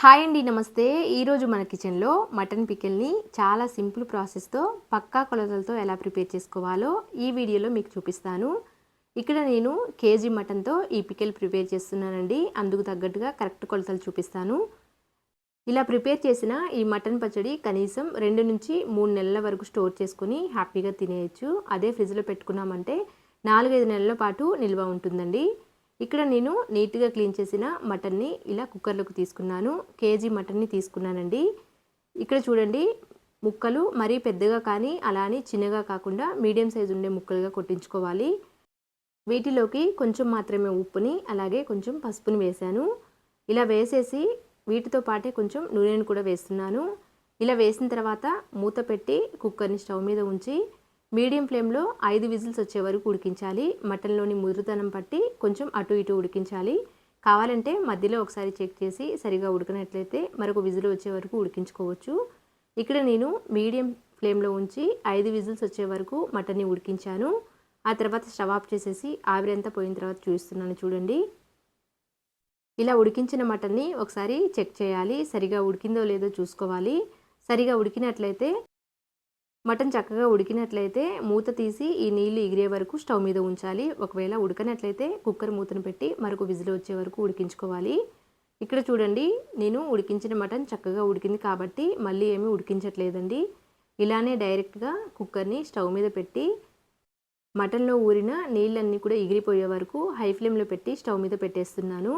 Hi అండి, నమస్తే. ఈరోజు మన కిచెన్లో మటన్ పికిల్ని చాలా సింపుల్ ప్రాసెస్తో పక్కా కొలతలతో ఎలా ప్రిపేర్ చేసుకోవాలో ఈ వీడియోలో మీకు చూపిస్తాను. ఇక్కడ నేను కేజీ మటన్తో ఈ పికిల్ ప్రిపేర్ చేస్తున్నానండి. అందుకు తగ్గట్టుగా కరెక్ట్ కొలతలు చూపిస్తాను. ఇలా ప్రిపేర్ చేసిన ఈ మటన్ పచ్చడి కనీసం 2 నుంచి 3 నెలల వరకు స్టోర్ చేసుకుని హ్యాపీగా తినేయచ్చు. అదే ఫ్రిడ్జ్లో పెట్టుకున్నామంటే 4-5 నెలల పాటు నిల్వ ఉంటుందండి. ఇక్కడ నేను నీట్గా క్లీన్ చేసిన మటన్ని ఇలా కుక్కర్లోకి తీసుకున్నాను. కేజీ మటన్ని తీసుకున్నానండి. ఇక్కడ చూడండి, ముక్కలు మరీ పెద్దగా కానీ అలా అని చిన్నగా కాకుండా మీడియం సైజు ఉండే ముక్కలుగా కొట్టించుకోవాలి. వీటిలోకి కొంచెం మాత్రమే ఉప్పుని అలాగే కొంచెం పసుపుని వేశాను. ఇలా వేసేసి వీటితో పాటే కొంచెం నూనెను కూడా వేస్తున్నాను. ఇలా వేసిన తర్వాత మూత పెట్టి కుక్కర్ని స్టవ్ మీద ఉంచి మీడియం ఫ్లేమ్లో 5 విజిల్స్ వచ్చే వరకు ఉడికించాలి. మటన్లోని ముదురుతనం పట్టి కొంచెం అటు ఇటు ఉడికించాలి. కావాలంటే మధ్యలో ఒకసారి చెక్ చేసి సరిగా ఉడకనట్లయితే మరొక విజిల్ వచ్చే వరకు ఉడికించుకోవచ్చు. ఇక్కడ నేను మీడియం ఫ్లేమ్లో ఉంచి 5 విజిల్స్ వచ్చే వరకు మటన్ని ఉడికించాను. ఆ తర్వాత స్టవ్ ఆఫ్ చేసేసి ఆవిరంతా పోయిన తర్వాత చూపిస్తున్నాను చూడండి. ఇలా ఉడికించిన మటన్ని ఒకసారి చెక్ చేయాలి. సరిగా ఉడికిందో లేదో చూసుకోవాలి. సరిగా ఉడికినట్లయితే మటన్ చక్కగా ఉడికినట్లయితే మూత తీసి ఈ నీళ్లు ఎగిరే వరకు స్టవ్ మీద ఉంచాలి. ఒకవేళ ఉడకనట్లయితే కుక్కర్ మూతను పెట్టి మరొక విజిల్ వచ్చే వరకు ఉడికించుకోవాలి. ఇక్కడ చూడండి, నేను ఉడికించిన మటన్ చక్కగా ఉడికింది కాబట్టి మళ్ళీ ఏమీ ఉడికించట్లేదండి. ఇలానే డైరెక్ట్గా కుక్కర్ని స్టవ్ మీద పెట్టి మటన్లో ఊరిన నీళ్ళన్నీ కూడా ఎగిరిపోయే వరకు హై ఫ్లేమ్లో పెట్టి స్టవ్ మీద పెట్టేస్తున్నాను.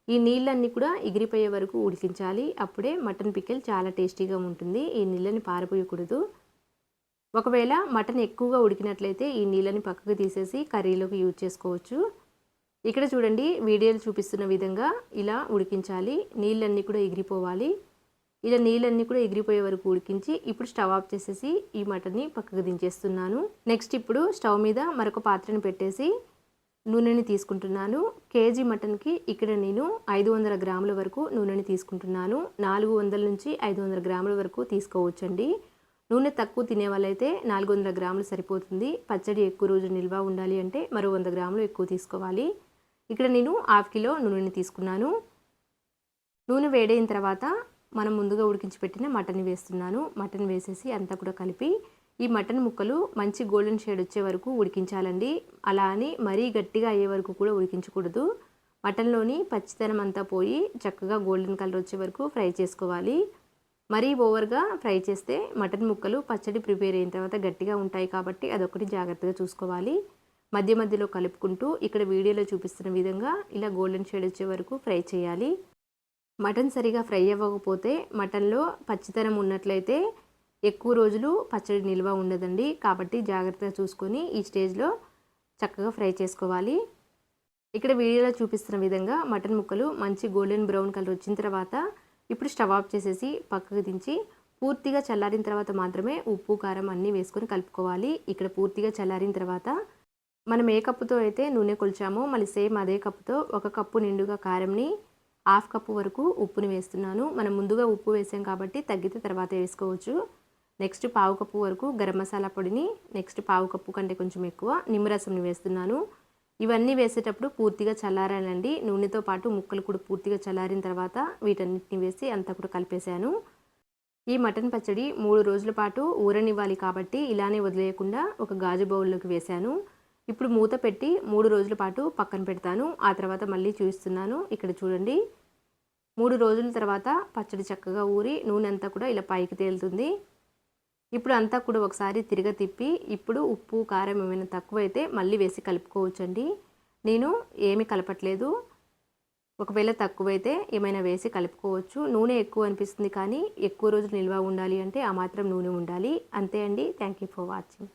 ఈ నీళ్ళన్నీ కూడా ఎగిరిపోయే వరకు ఉడికించాలి. అప్పుడే మటన్ పికిల్ చాలా టేస్టీగా ఉంటుంది. ఈ నీళ్ళని పారపోయకూడదు. ఒకవేళ మటన్ ఎక్కువగా ఉడికినట్లయితే ఈ నీళ్ళని పక్కకు తీసేసి కర్రీలోకి యూజ్ చేసుకోవచ్చు. ఇక్కడ చూడండి, వీడియోలు చూపిస్తున్న విధంగా ఇలా ఉడికించాలి. నీళ్ళన్నీ కూడా ఎగిరిపోవాలి. ఇలా నీళ్ళన్నీ కూడా ఎగిరిపోయే వరకు ఉడికించి ఇప్పుడు స్టవ్ ఆఫ్ చేసేసి ఈ మటన్ని పక్కకు దించేస్తున్నాను. నెక్స్ట్ ఇప్పుడు స్టవ్ మీద మరొక పాత్రను పెట్టేసి నూనెని తీసుకుంటున్నాను. కేజీ మటన్కి ఇక్కడ నేను 500 గ్రాముల వరకు నూనెని తీసుకుంటున్నాను. 400 నుంచి 500 గ్రాముల వరకు తీసుకోవచ్చండి. నూనె తక్కువ తినే వాళ్ళైతే 400 గ్రాములు సరిపోతుంది. పచ్చడి ఎక్కువ రోజు నిల్వ ఉండాలి అంటే మరో 100 గ్రాములు ఎక్కువ తీసుకోవాలి. ఇక్కడ నేను 1/2 కిలో నూనెని తీసుకున్నాను. నూనె వేడైన తర్వాత మనం ముందుగా ఉడికించి పెట్టిన మటన్ వేస్తున్నాను. మటన్ వేసేసి అంతా కూడా కలిపి ఈ మటన్ ముక్కలు మంచి గోల్డెన్ షేడ్ వచ్చే వరకు ఉడికించాలండి. అలా అని మరీ గట్టిగా అయ్యే వరకు కూడా ఉడికించకూడదు. మటన్లోని పచ్చితనం అంతా పోయి చక్కగా గోల్డెన్ కలర్ వచ్చే వరకు ఫ్రై చేసుకోవాలి. మరీ ఓవర్గా ఫ్రై చేస్తే మటన్ ముక్కలు పచ్చడి ప్రిపేర్ అయిన తర్వాత గట్టిగా ఉంటాయి కాబట్టి అదొకటి జాగ్రత్తగా చూసుకోవాలి. మధ్య మధ్యలో కలుపుకుంటూ ఇక్కడ వీడియోలో చూపిస్తున్న విధంగా ఇలా గోల్డెన్ షేడ్ వచ్చే వరకు ఫ్రై చేయాలి. మటన్ సరిగా ఫ్రై అవ్వకపోతే మటన్లో పచ్చితనం ఉన్నట్లయితే ఎక్కువ రోజులు పచ్చడి నిల్వ ఉండదండి. కాబట్టి జాగ్రత్తగా చూసుకొని ఈ స్టేజ్లో చక్కగా ఫ్రై చేసుకోవాలి. ఇక్కడ వీడియోలో చూపిస్తున్న విధంగా మటన్ ముక్కలు మంచి గోల్డెన్ బ్రౌన్ కలర్ వచ్చిన తర్వాత ఇప్పుడు స్టవ్ ఆఫ్ చేసేసి పక్కకు దించి పూర్తిగా చల్లారిన తర్వాత మాత్రమే ఉప్పు కారం అన్నీ వేసుకొని కలుపుకోవాలి. ఇక్కడ పూర్తిగా చల్లారిన తర్వాత మనం ఏ కప్పుతో అయితే నూనె కొలిచామో మళ్ళీ సేమ్ అదే కప్పుతో 1 కప్పు నిండుగా కారంని, 1/2 కప్పు వరకు ఉప్పుని వేస్తున్నాను. మనం ముందుగా ఉప్పు వేసాం కాబట్టి తగ్గితే తర్వాత వేసుకోవచ్చు. నెక్స్ట్ 1/2 కప్పు వరకు గరం మసాలా పొడిని, నెక్స్ట్ 1/2 కప్పు కంటే కొంచెం ఎక్కువ నిమ్మరసంని వేస్తున్నాను. ఇవన్నీ వేసేటప్పుడు పూర్తిగా చల్లారాలండి. నూనెతో పాటు ముక్కలు కూడా పూర్తిగా చల్లారిన తర్వాత వీటన్నిటిని వేసి అంతా కూడా కలిపేశాను. ఈ మటన్ పచ్చడి 3 రోజుల పాటు ఊరనివ్వాలి కాబట్టి ఇలానే వదిలేయకుండా ఒక గాజు బౌల్లోకి వేశాను. ఇప్పుడు మూత పెట్టి 3 రోజుల పాటు పక్కన పెడతాను. ఆ తర్వాత మళ్ళీ చూపిస్తున్నాను. ఇక్కడ చూడండి, 3 రోజుల తర్వాత పచ్చడి చక్కగా ఊరి నూనె అంతా కూడా ఇలా పైకి తేలుతుంది. ఇప్పుడు అంతా కూడా ఒకసారి తిప్పి ఇప్పుడు ఉప్పు కారం ఏమైనా తక్కువైతే మళ్ళీ వేసి కలుపుకోవచ్చండి. నేను ఏమీ కలపట్లేదు. ఒకవేళ తక్కువైతే ఏమైనా వేసి కలుపుకోవచ్చు. నూనె ఎక్కువ అనిపిస్తుంది కానీ ఎక్కువ రోజులు నిల్వ ఉండాలి అంటే ఆ మాత్రం నూనె ఉండాలి. అంతే అండి. Thank you for watching.